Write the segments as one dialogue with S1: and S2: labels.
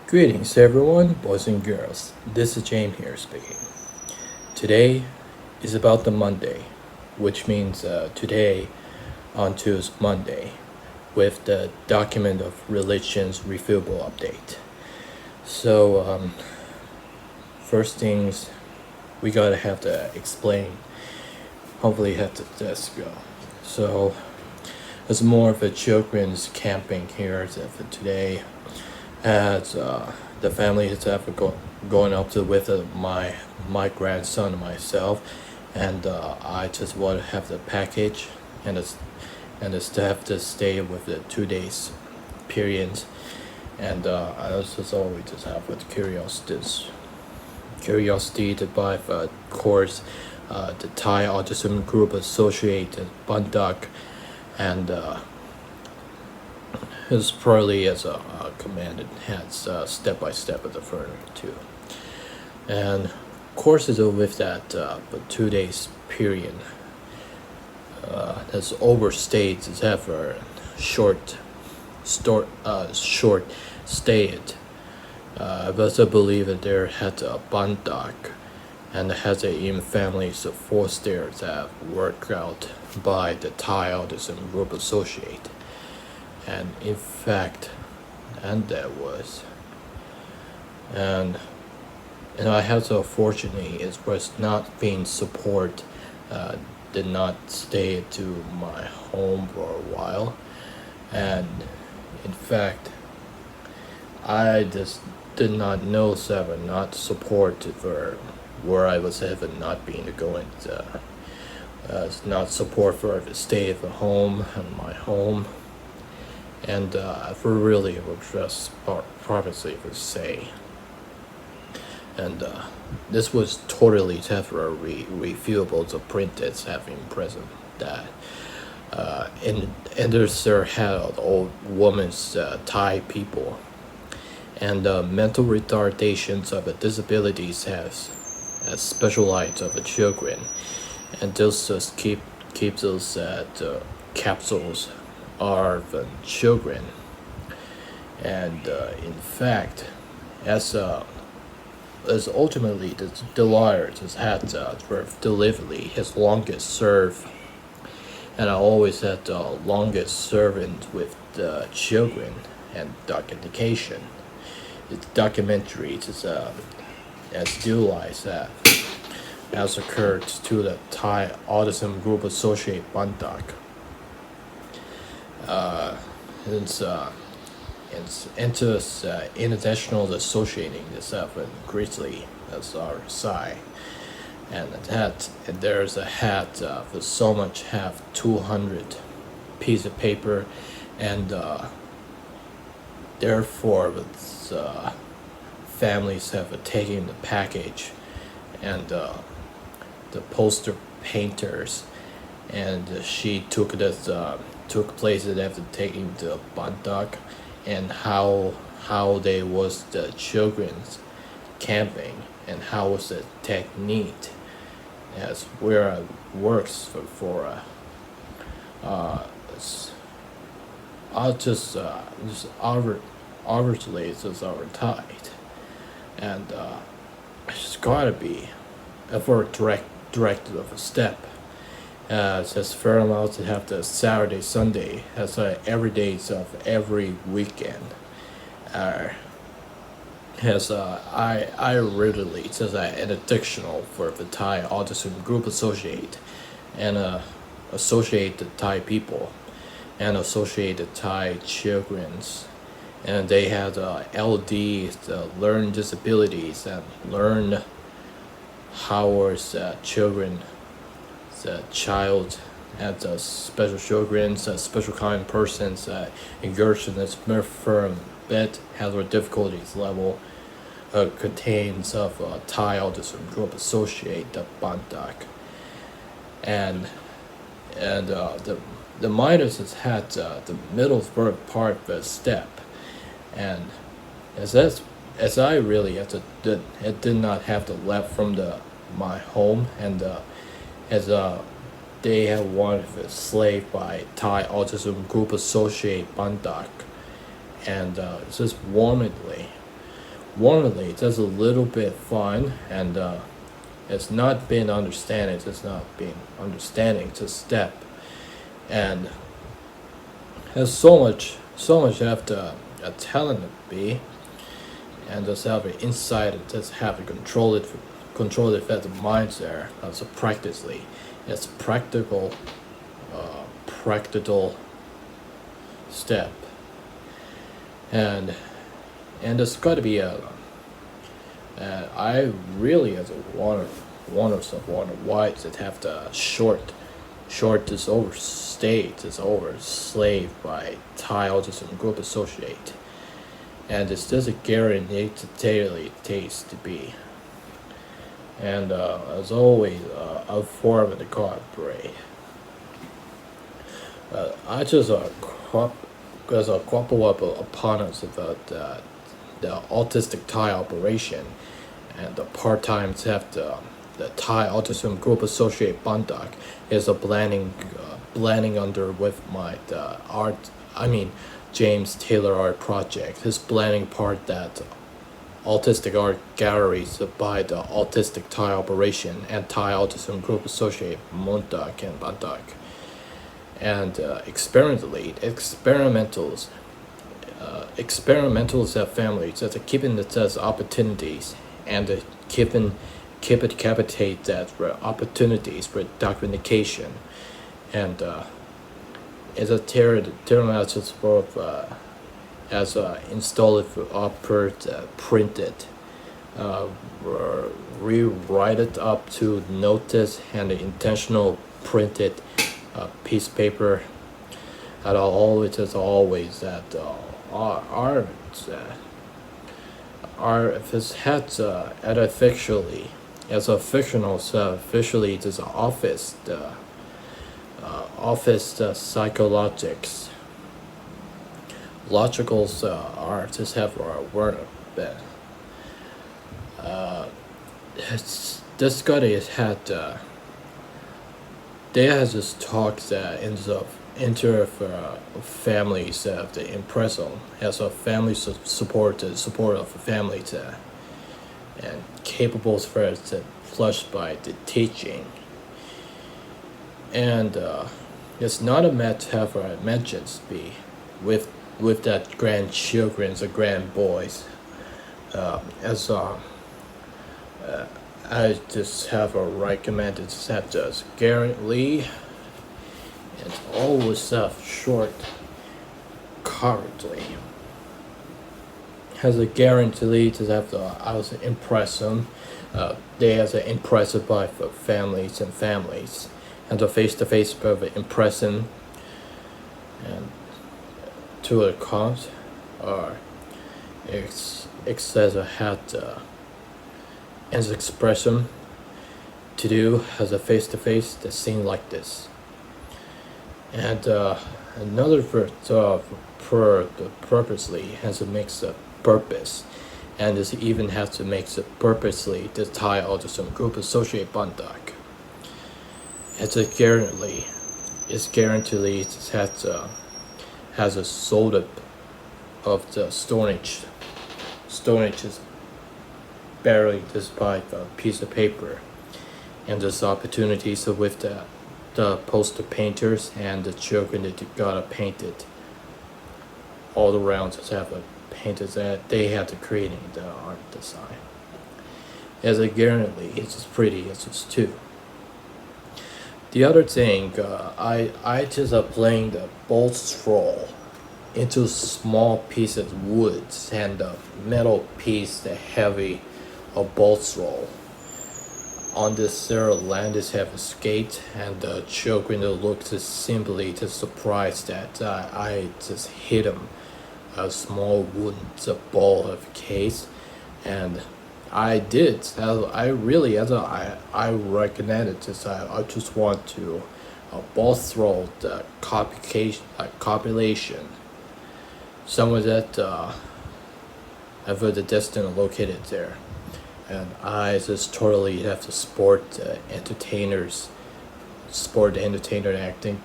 S1: Greetings everyone, boys and girls. This is James here speaking. Today is about the Monday, which means today on Tuesday Monday with the document of religion's refillable update. So first things we gotta have to explain. Hopefully have to just go. So it's more of a children's camping here for today. As the family has ever going up to with my grandson and myself, and I just want to have the package and the staff to stay with the 2 days period, and I also always just have with curiosity to buy of course the Thai Autism Group Associated Bundak, and it's probably as a command it has step by step of the further too, and courses with that but 2 days period that's overstayed is ever short stayed. But I believe that there had a bandak and has a in families of 4 stairs that worked out by the Thai Autism Group Associate. And in fact, and that was, and I had so fortunately it was not being support, did not stay to my home for a while, and in fact, I just did not know seven not support for where I was having not being going not support for the stay at the home and my home. And for really it was just privacy per se, and this was totally temporary refillable to print it's having present that and there's their head of the old woman's Thai people, and mental retardations of the disabilities has specialized of the children, and those just keep those capsules are the children, and in fact, as ultimately the liar has had for delivery his longest serve, and I always had the longest servant with the children and documentation. The documentaries is as utilized that as occurred to the Thai Autism Group Associate Bandak. It's into international associating itself with Grizzly as our side, and there's a hat for so much have 200 piece of paper, and therefore with families have taken the package, and the poster painters, and she took this took place after taking the bandak, and how they was the children's camping, and how was the technique as where it works for I'll just obviously it's just our tide, and it's just gotta be a for directed of a step. It says fair allowed to have the Saturday, Sunday as every days of every weekend. Has I readily says an additional for the Thai Autism Group Associate, and associate the Thai people, and associate the Thai children's, and they had LDs, learn disabilities, and learn how was children. The child at the special children's special kind persons engaged in this firm bed has a difficulties level contains of Thai Autism Group Associate the Bandak, and the Midas has had the middle part of the step, and as I really it did not have the left from my home, and as they have one slave by Thai Autism Group Associate Bandak, and just warmly Warmly, just a little bit fun, and it's not been understanding, just not being understanding to step, and has so much have the a talent to be, and just have an insight and just have a control it at the minds there. So practically, it's practical step, and there's got to be a. I really as a one of whites that have the short is overstayed, is overslaved by Thai autism group associate, and it's just a guaranteed to daily taste to be. And as always, a form of the cooperate. I just because a couple of opponents about the autistic Thai operation, and the part-time have the Thai Autism Group Associate Bandak is a blending under with my the art. I mean, James Taylor art project. His blending part that autistic art galleries by the autistic Thai operation and Thai Autism Group Associate Mondak and Bandak, and experimentals have families that are keeping the test opportunities, and keep it capitate that for opportunities for documentation, and as a terminators for as installed for upward printed, rewrite it up to notice and intentional printed piece of paper. And always as always that our if it's had at officially as a fictional officially it is office psychologics logicals artists have word it's this guy has had they has this talk that ends up inter families the impression as a family support the support of a family and capable for to flushed by the teaching, and it's not a metaphor mentions be with that grandchildren or grandboys as I just have a recommended set as Garrett Lee. It's always short currently. Has a guarantee to have the I was impress them. They has an impressive by for families and the face-to-face impression and to a cause or it says a hat as expression to do as a face-to-face the scene like this. And another for the purposely has to make the purpose, and this even has to make the purposely the Thai autism group associate bandak. It's a guarantee. It's guaranteed it has a soda of the storage. Storage is barely despite a piece of paper, and there's opportunities with the poster painters and the children that gotta paint it all around to have a painted that they had to creating the art design. As a guarantee, it's just pretty, it's just too. The other thing, I just playing the bolt scroll into small pieces of wood and the metal piece, the heavy bolt roll. On this Sarah Landis have a skate, and the children looked simply just surprised that I just hit him a small wooden ball of case, and I did. I really, as I recommend it. Just I just want to ball throw the compilation. Some of that I've heard the destiny located there. And I just totally have to sport entertainer acting,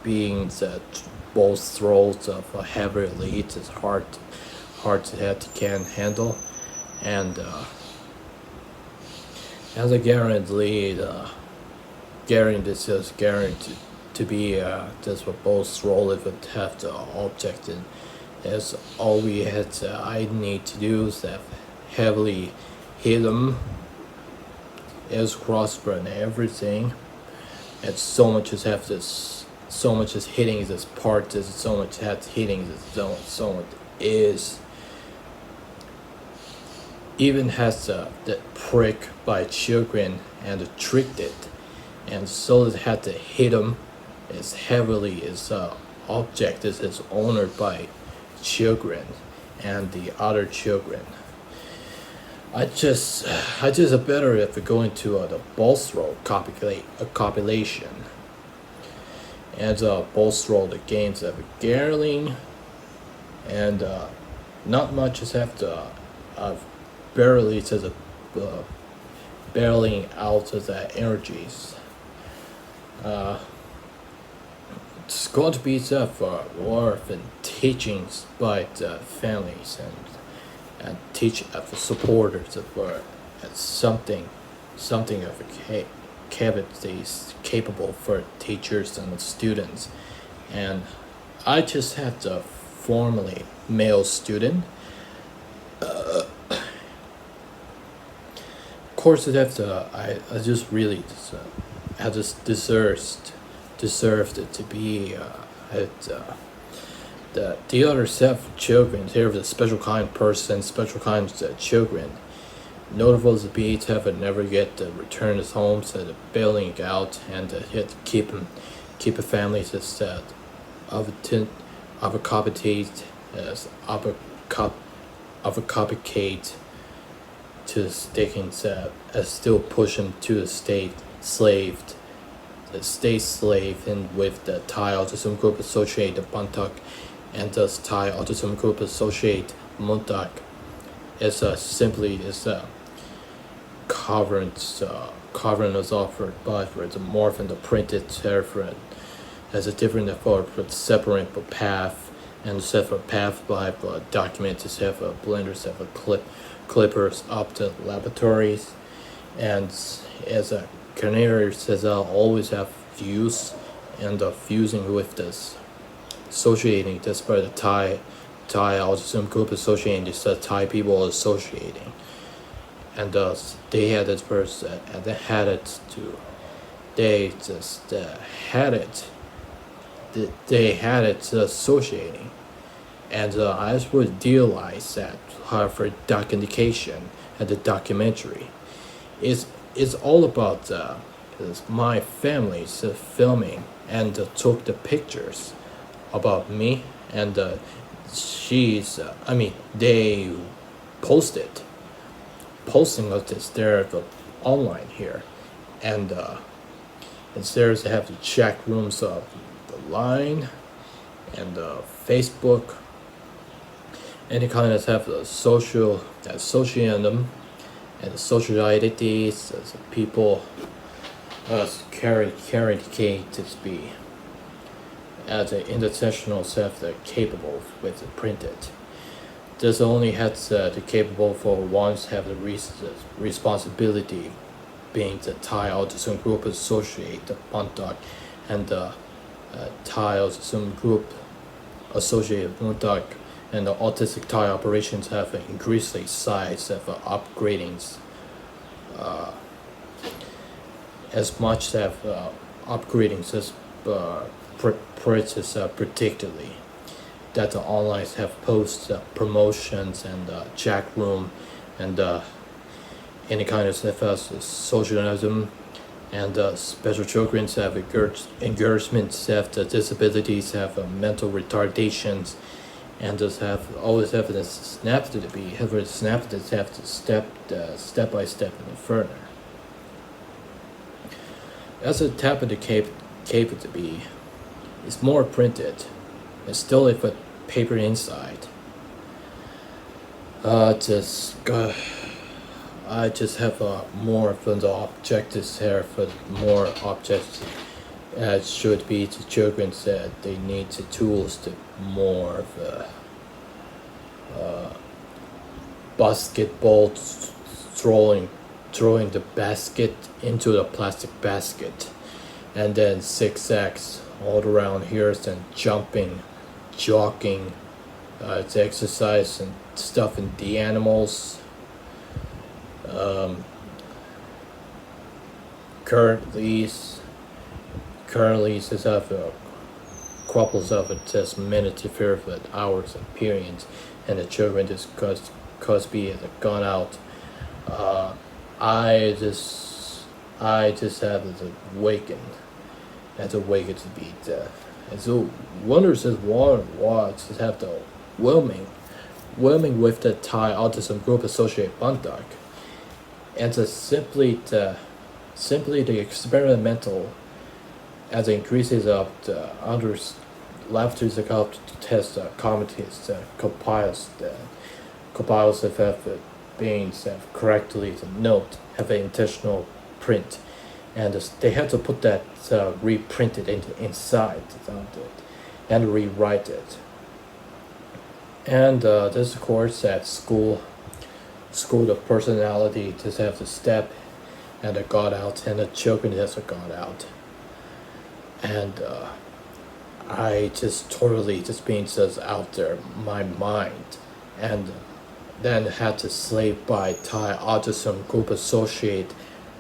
S1: being the both throws of a heavy elite is heart that can handle, and as a guaranteed this is guaranteed to be this will both role if it have the object, and as all we had I need to do is have heavily hit them is crossbar and everything, and so much as have this, so much as hitting this part, this so much has hitting this zone, so much is even has the prick by children and tricked it, and so it had to hit them as heavily as object is honored by children and the other children. I just better if we go into the boss roll compilation, and boss roll the games of Gerling, and not much is have to barely to the barreling out of the energies. It's going to be for more of teachings by the families and teach supporters of something of capable for teachers and students. And I just had the formerly male student. Of course, it have to. I just really I just deserved it to be at. The other set of children, here the special kind person, special kind of children. Notable to be to have never get to return his home, so the bailing out and had to keep a family instead of a copycat as of a copycat to sticking as still push him to the state slave and with the Thai autism group associated Bantak, and thus Thai autism group associate Muntak is simply coverance is offered by for the morph and the printed reference as a different for separate path, and separate path by documents is have blenders have clippers up to laboratories, and as a canary says always have fuse, and fusing with this associating this by the Thai autism group associating this Thai people associating, and they had this person and they had it to they just had it associating, and I just would realize that for documentation and the documentary is all about my family's filming and took the pictures about me, and they posting of this there online here, and there's have the chat rooms of the line and Facebook, any kind of have the social socialism and the social identities as people carry to be as an international self that capable with the printed. This only has the capable for ones have the responsibility being the Thai autism group associate the Bantak, and the Thai autism group associated Bantak, and the autistic Thai operations have an increasing size of upgradings as much as upgradings as purchase particularly that the online have post promotions and chat room and any kind of stuff as socialism, and special children have encouragement have the disabilities have mental retardations, and just have always have this snap to be have a snap that have to step by step in the further. As a tap of the cape to be, it's more printed. It's still with paper inside. I just have more from the objectives here for more objects. Should be to children that they need the tools to more of basketball, throwing the basket into the plastic basket, and then zigzags all around here, and jumping, jogging, it's exercise and stuff in the animals. Um, currently, currently says have couples of it says minutes with hours and periods, and the children just Cosby has gone out. I just have to awaken, to be and so wonders is what just have the whelming with the Thai Autism Group Associate Bandak, and to simply the experimental as increases of the others left to the test committees compiles the effort being correctly to note have an intentional print, and they had to put that reprint it inside and rewrite it. And this course at school the personality just have to step and it got out, and the children has got out, and I just totally just being just out there my mind, and then had to slave by Thai Autism Group Associate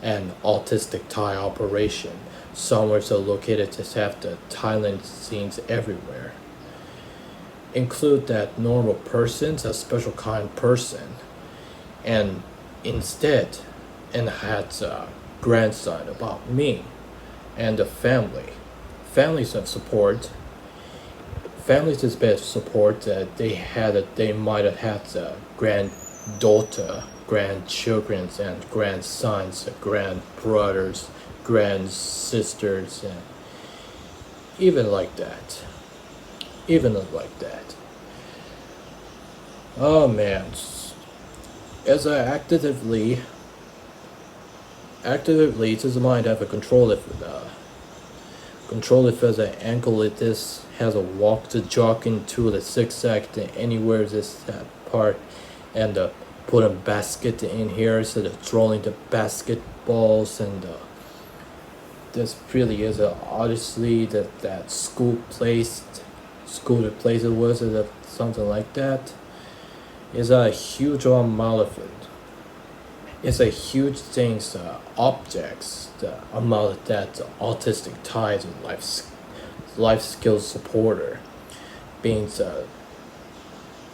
S1: and Autistic Thai Operation. Somewhere so located to have the Thailand scenes everywhere. Include that normal person's a special kind person, and instead, and had a grandson about me, and the families of support. Families is best support that they might have had a granddaughter, grandchildren, and grandsons, grandbrothers, grandsisters, and even like that. Oh man, as I actively to mind have a control if as an ankle it is has a walk to jog into the zigzag to anywhere this part, and put a basket in here so the throwing the basketballs, and this really is honestly that school the place it was something like that is a huge amount of it. It's a huge things, objects, the amount that autistic ties and life skills supporter being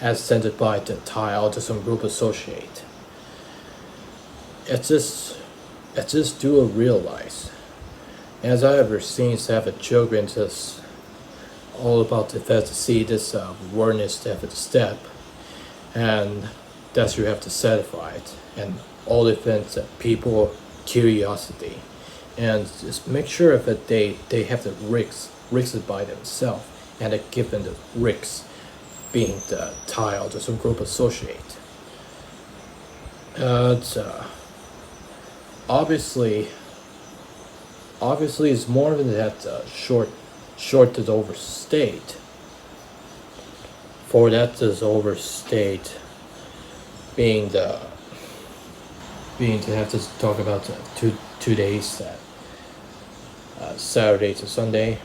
S1: as centered by the Thai Autism Group Associate. It's just do realize, as I ever seen have the children just all about the fact to see this awareness step at step, and that's you have to satisfy it, and all depends on people curiosity, and just make sure that they have the rigs it by themselves, and they give them the rigs being the Thai Autism Group Associate. It's obviously it's more than that short is overstayed. For that is overstayed being to have to talk about 2 days, Saturday to Sunday.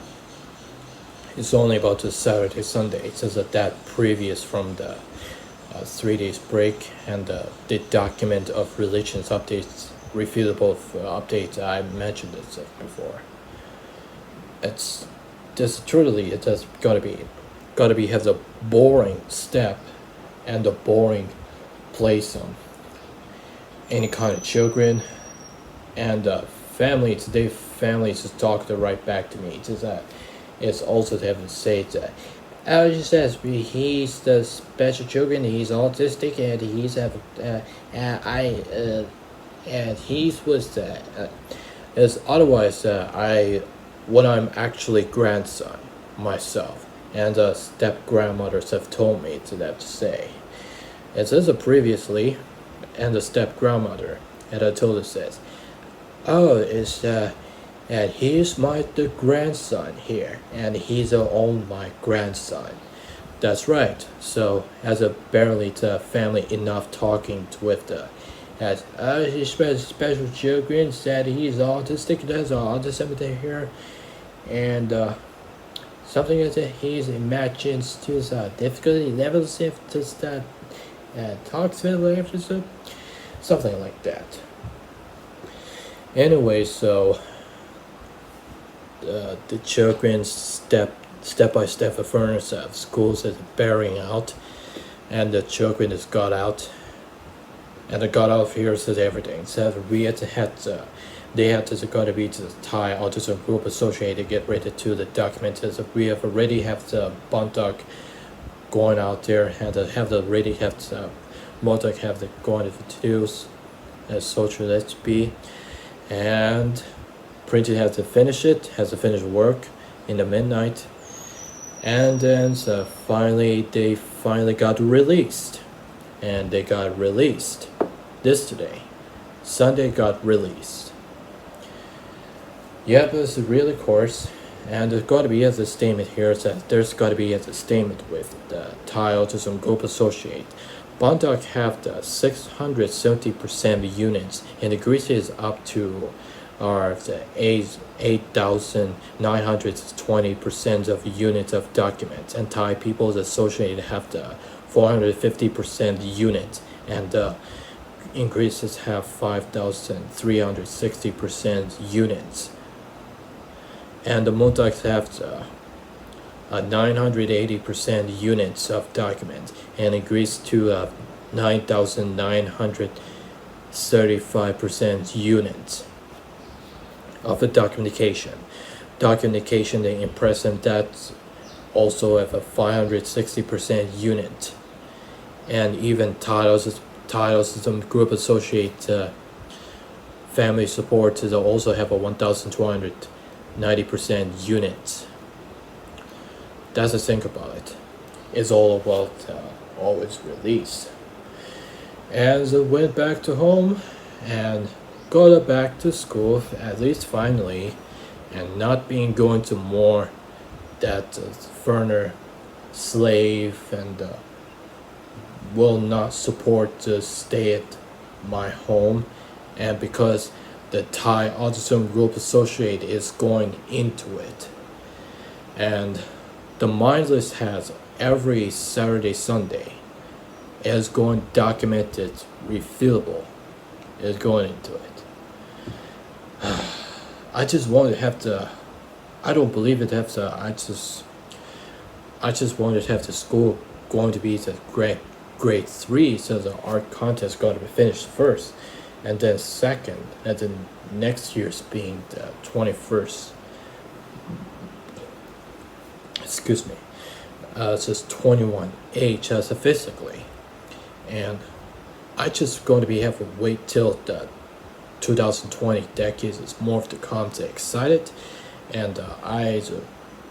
S1: It's only about the Saturday Sunday. It's just that previous from the 3 days break, and the document of religions updates, refillable updates. I mentioned this before. It's just truly it has gotta be has a boring step and a boring place on any kind of children, and families just talk right back to me. It's just that it's also to have to say that Alex says he's the special children, he's autistic, and he's have and he's was as otherwise when I'm actually grandson myself, and step grandmothers have told me to have to say. It says previously, and the step grandmother and I told her says, oh, it's and he's the grandson here, and he's own my grandson, That's right. So as a barely the family enough talking with the as his special children said he's autistic. There's autism here, and something is that he's imagines to difficulty levels if just talks with episode, something like that. Anyway, so the children step by step furnace of schools is bearing out, and the children is got out, and the got out here says everything. Says we had they had to go to be to the Thai autism group associated to get ready to the document. As we have already have the Bondoc going out there, and have the already have the Bondoc have the going to do as social let's be, and printed has to finish it, has to finish work in the midnight, and then so they finally got released, and they got released this today. Sunday got released. Yeah, but it's a really course, and there's got to be as a statement here that there's got to be as a statement with the Thai Autism Group Associate. Bondoc have the 670% units, and the Greece is up to the 8,920% of units of documents, and Thai People's Associated have the 450% units, and in Greece have 5,360% units, and the Montags have the 980% units of documents, and in Greece to 9,935% units of the documentation. Documentation they impress, and that's also have a 560% unit, and even titles some group associate family support to also have a 1,290% unit. That's the thing about it. It's all about always release. As I went back to home and got back to school, at least finally, and not being going to more that further slave and will not support to stay at my home, and because the Thai Autism Group Associate is going into it, and the mindless has every Saturday Sunday is going documented refillable is going into it. I just want to have to. I don't believe it have to. I just wanted to have the school going to be the grade 3, so the art contest got to be finished first, and then second, and then next year's being the 21st. Excuse me. It says 21H as a physically, and I just going to be have to wait till the 2020 decades is more of the comes excited, and I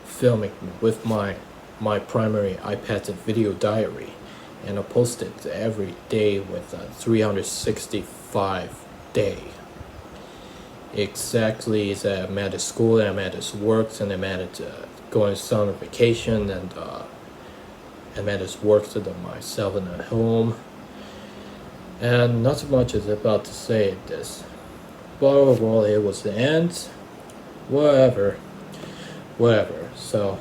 S1: filming with my primary iPad and video diary, and I post it every day with 365 day. Exactly, is I'm at school, and I'm at work, and I'm at going summer vacation, and I'm at work to myself and at home. And not so much as about to say this, but overall it was the end. Whatever. So,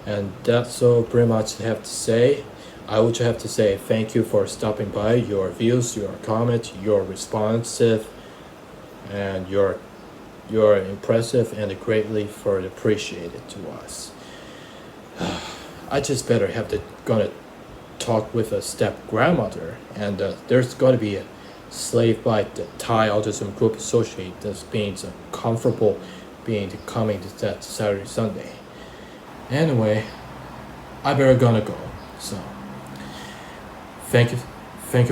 S1: and that's all pretty much I have to say. I would have to say thank you for stopping by. Your views, your comments, your responsive, and your impressive and greatly for appreciated to us. I just better have to gonna talk with a step grandmother, and there's got to be a slave by the Thai Autism Group Associate that's being comfortable being coming to that Saturday Sunday. Anyway, I better gonna go. So thank you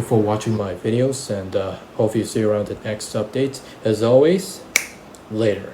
S1: for watching my videos, and hope you see you around the next update. As always, later.